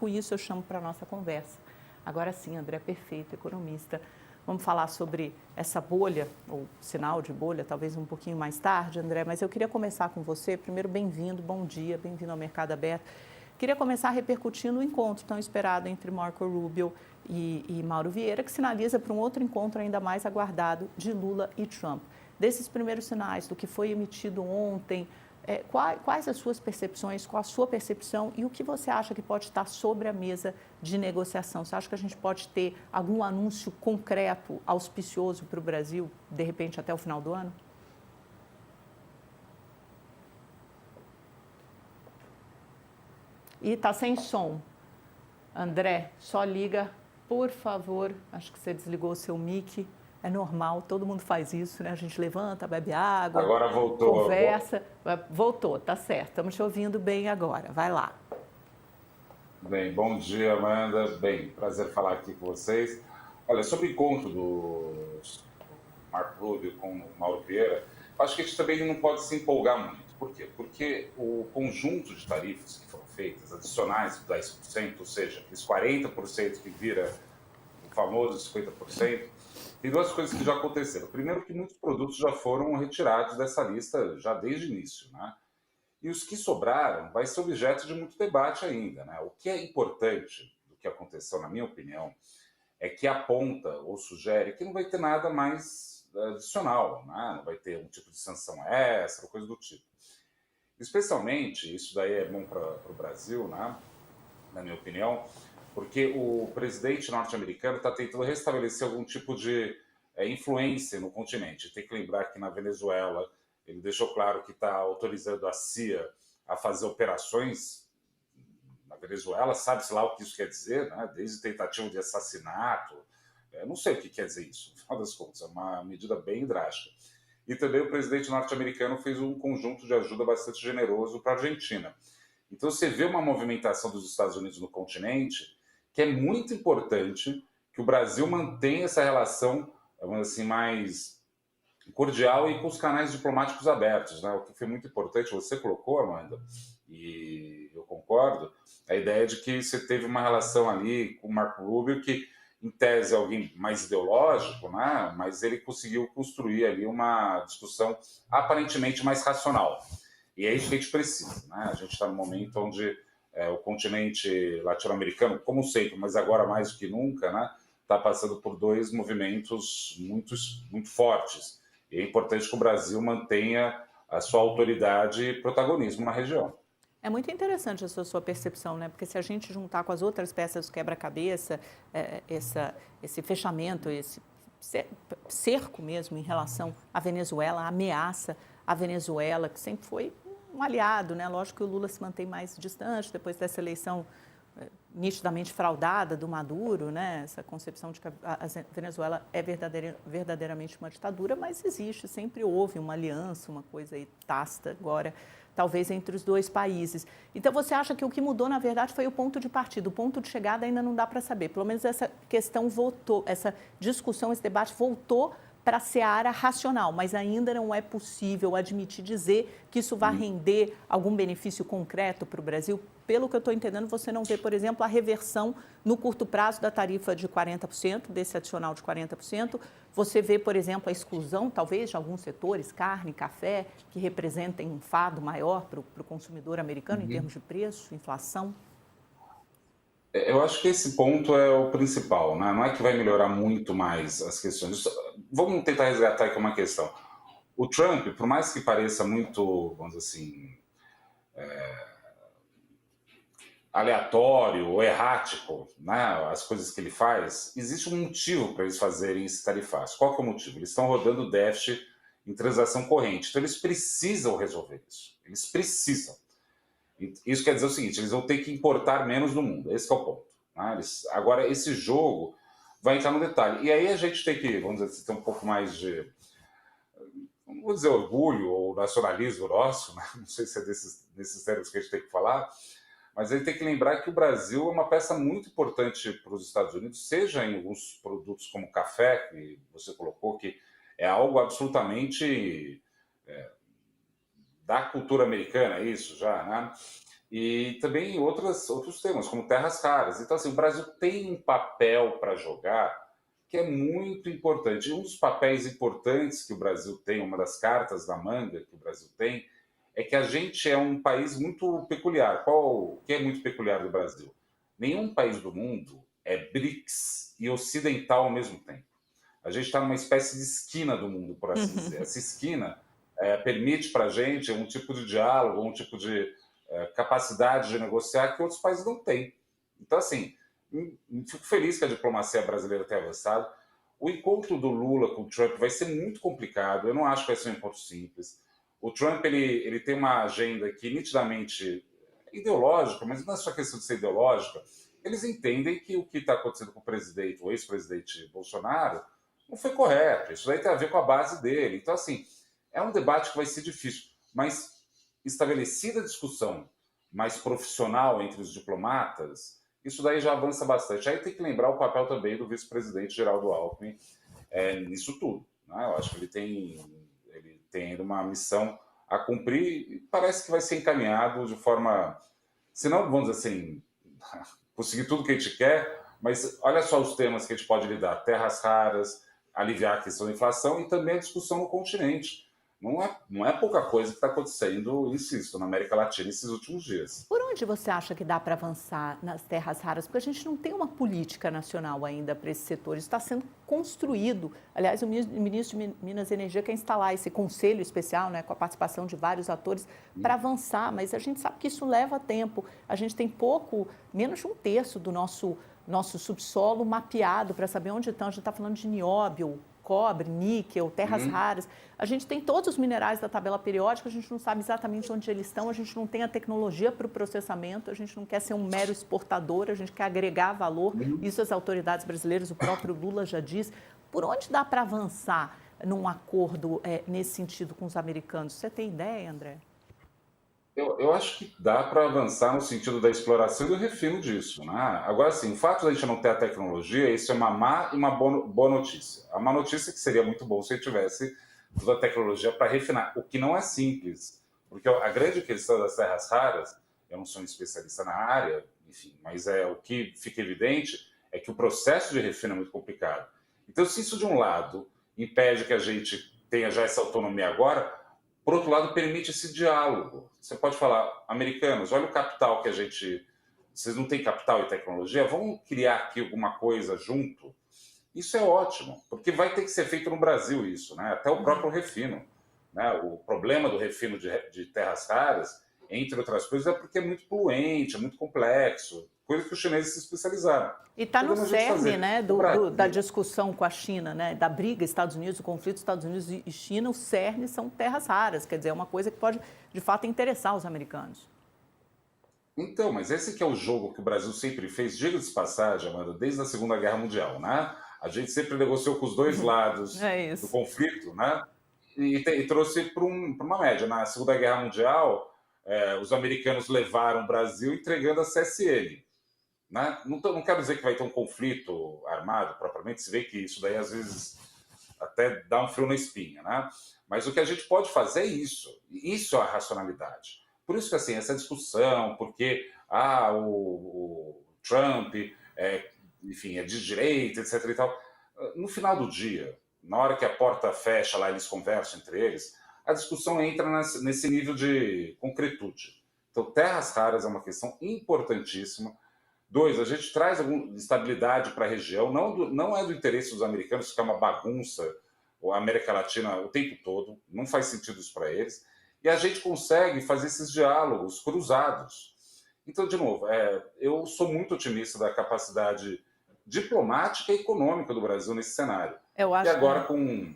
Com isso eu chamo para a nossa conversa. Agora sim, André, perfeito, economista. Vamos falar sobre essa bolha, ou sinal de bolha, talvez um pouquinho mais tarde, André, mas eu queria começar com você. Primeiro, bem-vindo, bom dia, bem-vindo ao Mercado Aberto. Queria começar repercutindo o encontro tão esperado entre Marco Rubio e Mauro Vieira, que sinaliza para um outro encontro ainda mais aguardado de Lula e Trump. Desses primeiros sinais, do que foi emitido ontem, quais as suas percepções, qual a sua percepção e o que você acha que pode estar sobre a mesa de negociação? Você acha que a gente pode ter algum anúncio concreto, auspicioso para o Brasil, de repente até o final do ano? E está sem som. André, só liga, por favor. Acho que você desligou o seu mic. É normal, todo mundo faz isso, né? A gente levanta, bebe água, agora voltou. conversa. Voltou, tá certo. Estamos te ouvindo bem agora. Vai lá. Bem, bom dia, Amanda. Bem, prazer falar aqui com vocês. Olha, sobre o encontro do Marco Rubio com o Mauro Vieira, acho que a gente também não pode se empolgar muito. Por quê? Porque o conjunto de tarifas que foram feitas, adicionais de 10%, ou seja, aqueles 40% que vira o famoso 50%, tem duas coisas que já aconteceram. Primeiro, que muitos produtos já foram retirados dessa lista já desde o início, né? E os que sobraram vai ser objeto de muito debate ainda, né? O que é importante do que aconteceu, na minha opinião, é que aponta ou sugere que não vai ter nada mais adicional, né? Não vai ter um tipo de sanção extra, coisa do tipo. Especialmente, isso daí é bom para o Brasil, né? Na minha opinião, porque o presidente norte-americano está tentando restabelecer algum tipo de influência no continente. Tem que lembrar que na Venezuela ele deixou claro que está autorizando a CIA a fazer operações na Venezuela, sabe-se lá o que isso quer dizer, né? Desde tentativa de assassinato, não sei o que quer dizer isso, no final das contas, é uma medida bem drástica. E também o presidente norte-americano fez um conjunto de ajuda bastante generoso para a Argentina. Então você vê uma movimentação dos Estados Unidos no continente que é muito importante que o Brasil mantenha essa relação, vamos assim, mais cordial e com os canais diplomáticos abertos, né? O que foi muito importante, você colocou, Amanda, e eu concordo, a ideia de que você teve uma relação ali com o Marco Rubio que, em tese, é alguém mais ideológico, né? Mas ele conseguiu construir ali uma discussão aparentemente mais racional. E é isso que a gente precisa, né? A gente está num momento onde o continente latino-americano, como sempre, mas agora mais do que nunca, né, está passando por dois movimentos muito fortes. E é importante que o Brasil mantenha a sua autoridade e protagonismo na região. É muito interessante essa sua percepção, né? Porque se a gente juntar com as outras peças do quebra-cabeça, esse fechamento, esse cerco mesmo em relação à Venezuela, a ameaça à Venezuela, que sempre foi um aliado, né? Lógico que o Lula se mantém mais distante depois dessa eleição nitidamente fraudada do Maduro, né? Essa concepção de que a Venezuela é verdadeiramente uma ditadura, mas existe, sempre houve uma aliança, uma coisa aí tácita agora, talvez entre os dois países. Então você acha que o que mudou, na verdade, foi o ponto de partida, o ponto de chegada ainda não dá para saber. Pelo menos essa questão voltou, essa discussão, esse debate voltou para a seara racional, mas ainda não é possível admitir, dizer que isso vai render algum benefício concreto para o Brasil. Pelo que eu estou entendendo, você não vê, por exemplo, a reversão no curto prazo da tarifa de 40%, desse adicional de 40%. Você vê, por exemplo, a exclusão, talvez, de alguns setores, carne, café, que representem um fardo maior para o consumidor americano em termos de preço, inflação? Eu acho que esse ponto é o principal, né? Não é que vai melhorar muito mais as questões. Vamos tentar resgatar aqui uma questão. O Trump, por mais que pareça muito, vamos dizer assim, aleatório ou errático, né, as coisas que ele faz, existe um motivo para eles fazerem esse tarifaço. Qual que é o motivo? Eles estão rodando déficit em transação corrente. Então eles precisam resolver isso. Eles precisam. Isso quer dizer o seguinte, eles vão ter que importar menos do mundo. Esse é o ponto. Né? Agora, esse jogo vai entrar no detalhe. E aí a gente tem que, vamos dizer, ter um pouco mais de, não vou dizer orgulho ou nacionalismo nosso, né? Não sei se é desses termos que a gente tem que falar, mas ele tem que lembrar que o Brasil é uma peça muito importante para os Estados Unidos, seja em alguns produtos como café, que você colocou, que é algo absolutamente da cultura americana, isso já, né? e também outros temas, como terras raras. Então, assim, o Brasil tem um papel para jogar que é muito importante. E um dos papéis importantes que o Brasil tem, uma das cartas na manga que o Brasil tem, é que a gente é um país muito peculiar. O que é muito peculiar do Brasil? Nenhum país do mundo é BRICS e ocidental ao mesmo tempo. A gente está numa espécie de esquina do mundo, por assim dizer. Essa esquina permite para a gente um tipo de diálogo, um tipo de capacidade de negociar que outros países não têm. Então, assim, fico feliz que a diplomacia brasileira tenha avançado. O encontro do Lula com o Trump vai ser muito complicado. Eu não acho que vai ser um encontro simples. O Trump ele tem uma agenda que nitidamente é ideológica, mas não é só questão de ser ideológica. Eles entendem que o que está acontecendo com o presidente, o ex-presidente Bolsonaro, não foi correto. Isso daí tem a ver com a base dele. Então, assim, é um debate que vai ser difícil, mas estabelecida a discussão mais profissional entre os diplomatas, isso daí já avança bastante. Aí tem que lembrar o papel também do vice-presidente Geraldo Alckmin nisso tudo. Né? Eu acho que ele tem ainda uma missão a cumprir e parece que vai ser encaminhado de forma, se não, vamos dizer assim, conseguir tudo que a gente quer, mas olha só os temas que a gente pode lidar: terras raras, aliviar a questão da inflação e também a discussão no continente. Não é pouca coisa que está acontecendo, insisto, na América Latina esses últimos dias. Por onde você acha que dá para avançar nas terras raras? Porque a gente não tem uma política nacional ainda para esse setor. Isso está sendo construído. Aliás, o ministro de Minas e Energia quer instalar esse conselho especial, né, com a participação de vários atores, para avançar. Mas a gente sabe que isso leva tempo. A gente tem menos de um terço do nosso subsolo mapeado para saber onde estão. A gente está falando de nióbio, cobre, níquel, terras raras. A gente tem todos os minerais da tabela periódica, a gente não sabe exatamente onde eles estão, a gente não tem a tecnologia para o processamento, a gente não quer ser um mero exportador, a gente quer agregar valor. Isso as autoridades brasileiras, o próprio Lula já diz. Por onde dá para avançar num acordo nesse sentido com os americanos? Você tem ideia, André? Eu acho que dá para avançar no sentido da exploração e do refino disso. Né? Agora, sim, o fato de a gente não ter a tecnologia, isso é uma má e uma boa notícia. A má notícia é que seria muito bom se a gente tivesse toda a tecnologia para refinar, o que não é simples, porque a grande questão das terras raras, eu não sou um especialista na área, enfim, mas o que fica evidente é que o processo de refino é muito complicado. Então, se isso de um lado impede que a gente tenha já essa autonomia agora, por outro lado, permite esse diálogo. Você pode falar: americanos, olha o capital que a gente... Vocês não têm capital e tecnologia? Vamos criar aqui alguma coisa junto? Isso é ótimo, porque vai ter que ser feito no Brasil isso, né? Até o próprio refino. Né? O problema do refino de terras raras, entre outras coisas, é porque é muito poluente, é muito complexo, coisa que os chineses se especializaram. E está no cerne, né, Brasil, da discussão com a China, né, da briga Estados Unidos, o conflito Estados Unidos e China, o cerne são terras raras, quer dizer, é uma coisa que pode, de fato, interessar os americanos. Então, mas esse que é o jogo que o Brasil sempre fez, diga-se de passagem, Amanda, desde a Segunda Guerra Mundial, né? A gente sempre negociou com os dois lados É do isso. conflito, né? E trouxe para uma média. Na Segunda Guerra Mundial, os americanos levaram o Brasil entregando a CSN. Né? Não quero dizer que vai ter um conflito armado, propriamente, se vê que isso daí às vezes até dá um frio na espinha. Né? Mas o que a gente pode fazer é isso. Isso é a racionalidade. Por isso que assim, essa discussão, porque o Trump enfim, é de direita, etc. E tal. No final do dia, na hora que a porta fecha lá, eles conversam entre eles, a discussão entra nesse nível de concretude. Então, terras raras é uma questão importantíssima. Dois, a gente traz alguma estabilidade para a região, não é do interesse dos americanos ficar uma bagunça a América Latina o tempo todo, não faz sentido isso para eles, e a gente consegue fazer esses diálogos cruzados. Então, de novo, eu sou muito otimista da capacidade diplomática e econômica do Brasil nesse cenário. Eu E acho, agora, com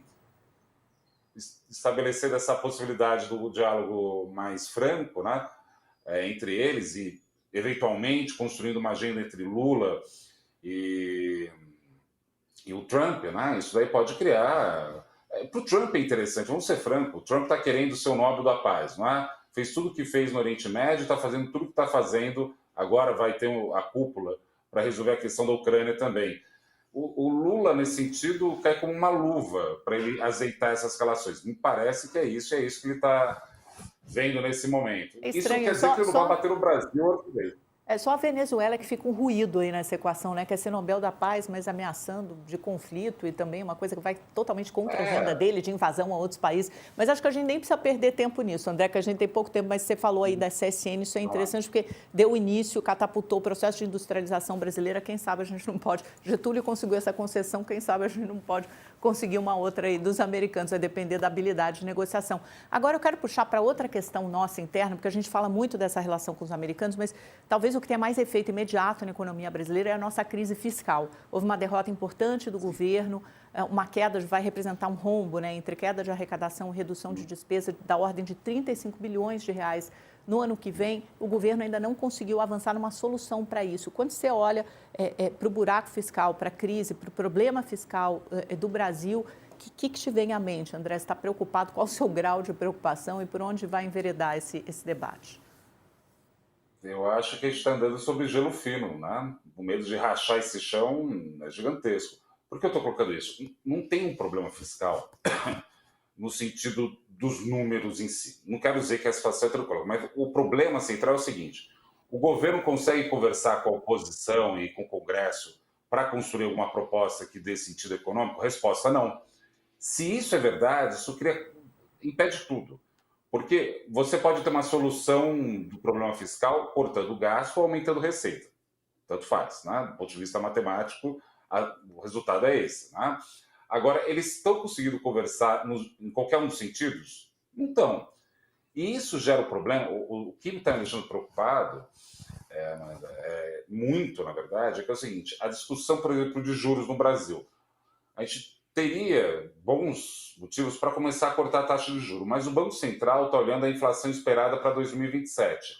estabelecer essa possibilidade do diálogo mais franco, né, entre eles e, eventualmente, construindo uma agenda entre Lula e o Trump, né, isso daí pode criar... Para o Trump é interessante, vamos ser francos, o Trump está querendo ser o Nobel da Paz, não é? Fez tudo o que fez no Oriente Médio, está fazendo tudo o que está fazendo, agora vai ter a cúpula para resolver a questão da Ucrânia também. O Lula, nesse sentido, cai como uma luva para ele azeitar essas relações. Me parece que é isso que ele está vendo nesse momento. É Isso não estranho, quer dizer que ele não vai bater no Brasil ano que vem. é só a Venezuela que fica um ruído aí nessa equação, né? Quer ser Nobel da Paz, mas ameaçando de conflito e também uma coisa que vai totalmente contra a agenda É, dele, de invasão a outros países. Mas acho que a gente nem precisa perder tempo nisso, André, que a gente tem pouco tempo, mas você falou aí da CSN, isso é interessante porque deu início, catapultou o processo de industrialização brasileira. Quem sabe a gente não pode. Getúlio conseguiu essa concessão, quem sabe a gente não pode conseguir uma outra aí dos americanos, vai depender da habilidade de negociação. Agora eu quero puxar para outra questão nossa interna, porque a gente fala muito dessa relação com os americanos, mas talvez o que tenha mais efeito imediato na economia brasileira é a nossa crise fiscal. Houve uma derrota importante do governo, uma queda vai representar um rombo, né, entre queda de arrecadação e redução de despesa da ordem de 35 bilhões de reais no ano que vem. O governo ainda não conseguiu avançar numa solução para isso. Quando você olha para o buraco fiscal, para a crise, para o problema fiscal do Brasil, o que te vem à mente, André? Você está preocupado? Qual o seu grau de preocupação e por onde vai enveredar esse debate? eu acho que a gente está andando sobre gelo fino, né? O medo de rachar esse chão é gigantesco. Por que eu estou colocando isso? Não tem um problema fiscal no sentido dos números em si. Não quero dizer que a situação é tranquila, mas o problema central é o seguinte: o governo consegue conversar com a oposição e com o Congresso para construir alguma proposta que dê sentido econômico? Resposta: não. Se isso é verdade, isso impede tudo. Porque você pode ter uma solução do problema fiscal cortando gasto ou aumentando receita. Tanto faz, né? Do ponto de vista matemático, o resultado é esse. Né? Agora, eles estão conseguindo conversar em qualquer um dos sentidos? Não estão. E isso gera o problema. O que me está me deixando preocupado, muito, na verdade, é que é o seguinte: a discussão, por exemplo, de juros no Brasil. A gente teria bons motivos para começar a cortar a taxa de juros, mas o Banco Central está olhando a inflação esperada para 2027.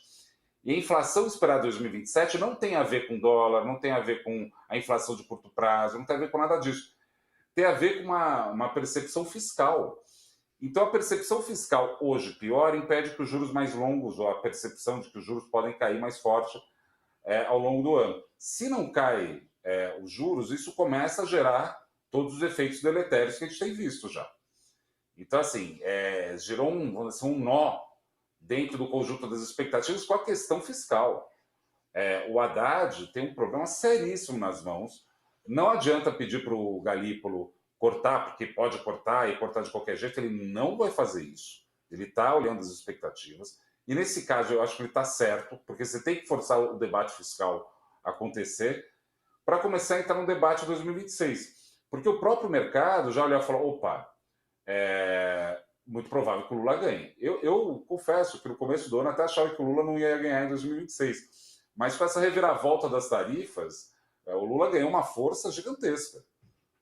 E a inflação esperada em 2027 não tem a ver com dólar, não tem a ver com a inflação de curto prazo, não tem a ver com nada disso. Tem a ver com uma percepção fiscal. Então, a percepção fiscal hoje pior impede que os juros mais longos, ou a percepção de que os juros podem cair mais forte ao longo do ano. Se não cai os juros, isso começa a gerar todos os efeitos deletérios que a gente tem visto já. Então, assim, gerou um nó dentro do conjunto das expectativas com a questão fiscal. O Haddad tem um problema seríssimo nas mãos. Não adianta pedir para o Galípolo cortar, porque pode cortar e cortar de qualquer jeito, ele não vai fazer isso. Ele está olhando as expectativas. E nesse caso, eu acho que ele está certo, porque você tem que forçar o debate fiscal a acontecer para começar a entrar no debate 2026. Porque o próprio mercado já olhou e falou: opa, muito provável que o Lula ganhe. Eu confesso que no começo do ano até achava que o Lula não ia ganhar em 2026. Mas com essa reviravolta das tarifas, o Lula ganhou uma força gigantesca.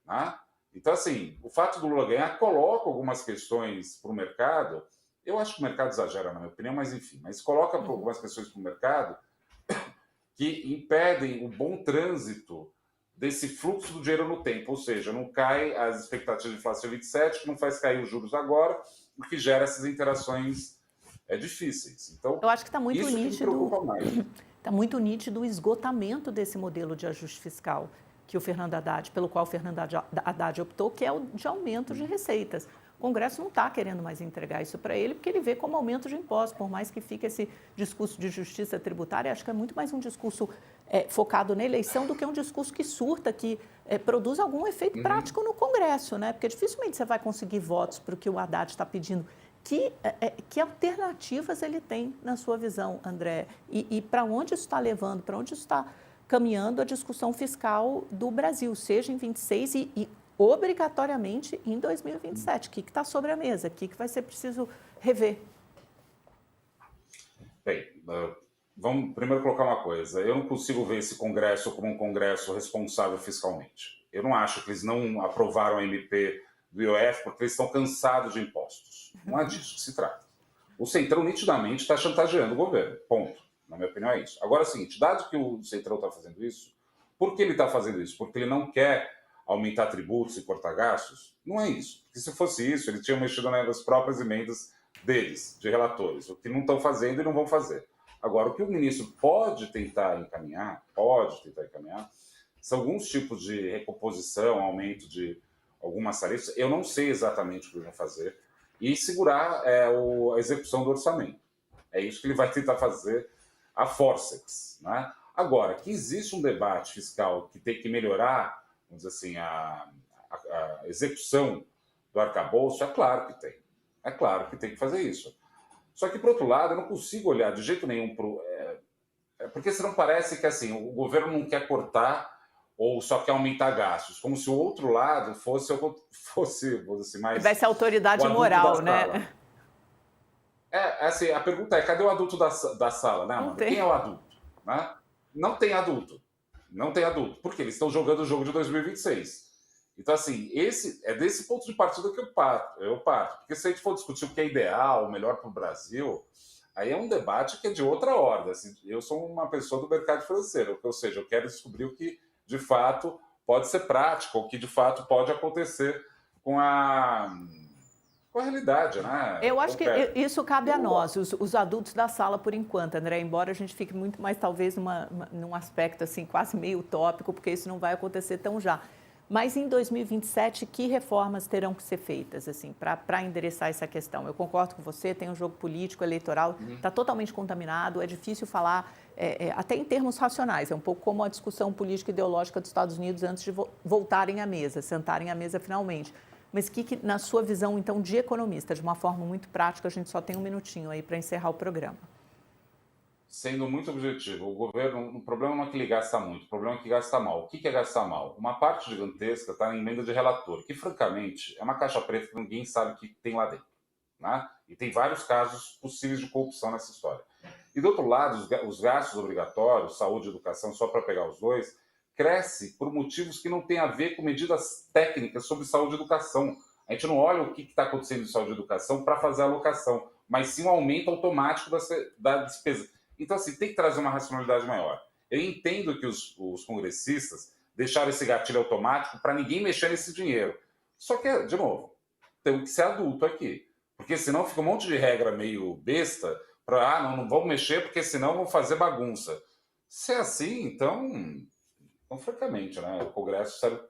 Né? Então, assim, o fato do Lula ganhar coloca algumas questões para o mercado. Eu acho que o mercado exagera, na minha opinião, mas enfim. Mas coloca algumas questões para o mercado que impedem o bom trânsito desse fluxo do dinheiro no tempo. Ou seja, não cai as expectativas de inflação em 27, que não faz cair os juros agora, o que gera essas interações difíceis. Então, Eu acho que está muito isso que me preocupa nítido, mais. está muito nítido o esgotamento desse modelo de ajuste fiscal que o Fernando Haddad, pelo qual o Fernando Haddad optou, que é o de aumento de receitas. O Congresso não está querendo mais entregar isso para ele, porque ele vê como aumento de impostos, por mais que fique esse discurso de justiça tributária, acho que é muito mais um discurso focado na eleição do que um discurso que surta, que produz algum efeito prático no Congresso, né? Porque dificilmente você vai conseguir votos para o que o Haddad está pedindo. Que alternativas ele tem na sua visão, André? E para onde isso está levando, para onde isso está caminhando a discussão fiscal do Brasil, seja em 26 e obrigatoriamente em 2027? O que está sobre a mesa? O que vai ser preciso rever? Bem, vamos primeiro colocar uma coisa. Eu não consigo ver esse Congresso como um Congresso responsável fiscalmente. Eu não acho que eles não aprovaram a MP do IOF porque eles estão cansados de impostos. Não é disso que se trata. O Centrão nitidamente está chantageando o governo. Ponto. Na minha opinião é isso. Agora é o seguinte, dado que o Centrão está fazendo isso, por que ele está fazendo isso? Porque ele não quer aumentar tributos e cortar gastos? Não é isso. Porque se fosse isso, eles tinham mexido nas próprias emendas deles, de relatores, o que não estão fazendo e não vão fazer. Agora, o que o ministro pode tentar encaminhar, são alguns tipos de recomposição, aumento de algumas tarifas. Eu não sei exatamente o que eles vão fazer. e segurar a execução do orçamento. É isso que ele vai tentar fazer a forceps, né? Agora, que existe um debate fiscal que tem que melhorar, vamos dizer assim, a execução do arcabouço, é claro que tem. É claro que tem que fazer isso. Só que, por outro lado, eu não consigo olhar de jeito nenhum porque senão parece que assim, o governo não quer cortar ou só quer aumentar gastos, como se o outro lado fosse vamos dizer assim, mais Tivesse autoridade o adulto moral, da né? sala. Assim, a pergunta é, cadê o adulto da sala, né, Não Amanda? tem. Quem é o adulto? Né? Não tem adulto. Não tem adulto. Porque eles estão jogando o jogo de 2026. Então, assim, é desse ponto de partida que eu parto. Porque se a gente for discutir o que é ideal, o melhor para o Brasil, aí é um debate que é de outra ordem. Assim, eu sou uma pessoa do mercado financeiro, ou seja, eu quero descobrir o que, de fato, pode ser prático, o que, de fato, pode acontecer com a realidade, né? Eu acho que isso cabe a nós, os adultos da sala, por enquanto, André, embora a gente fique muito mais, talvez, num aspecto assim, quase meio utópico, porque isso não vai acontecer tão já. Mas em 2027, que reformas terão que ser feitas, assim, para endereçar essa questão? Eu concordo com você, tem um jogo político, eleitoral, está totalmente contaminado, é difícil falar, até em termos racionais, é um pouco como a discussão política e ideológica dos Estados Unidos antes de voltarem à mesa, sentarem à mesa finalmente. Mas na sua visão, então, de economista, de uma forma muito prática, a gente só tem um minutinho aí para encerrar o programa. Sendo muito objetivo, o governo, o problema não é que ele gasta muito, o problema é que gasta mal. O que é gastar mal? Uma parte gigantesca está na emenda de relator, que, francamente, é uma caixa preta que ninguém sabe o que tem lá dentro. Né? E tem vários casos possíveis de corrupção nessa história. E, do outro lado, os gastos obrigatórios, saúde e educação, só para pegar os dois, cresce por motivos que não têm a ver com medidas técnicas sobre saúde e educação. A gente não olha o que está acontecendo em saúde e educação para fazer a alocação, mas sim um aumento automático da despesa. Então, assim, tem que trazer uma racionalidade maior. Eu entendo que os congressistas deixaram esse gatilho automático para ninguém mexer nesse dinheiro. Só que, de novo, tem que ser adulto aqui. Porque senão fica um monte de regra meio besta para, não vamos mexer porque senão vão fazer bagunça. Se é assim, então francamente, né? O Congresso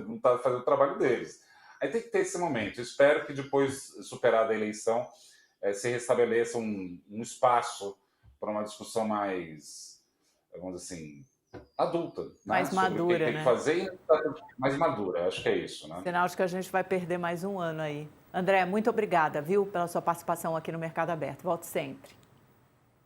não está fazendo o trabalho deles. Aí tem que ter esse momento. Espero que depois, superada a eleição, se restabeleça um espaço para uma discussão mais, vamos dizer assim, adulta. Mais né? madura, sobre o que tem né? que fazer e mais madura. Acho que é isso, né? Sinal de que a gente vai perder mais um ano aí. André, muito obrigada, viu, pela sua participação aqui no Mercado Aberto. Volte sempre.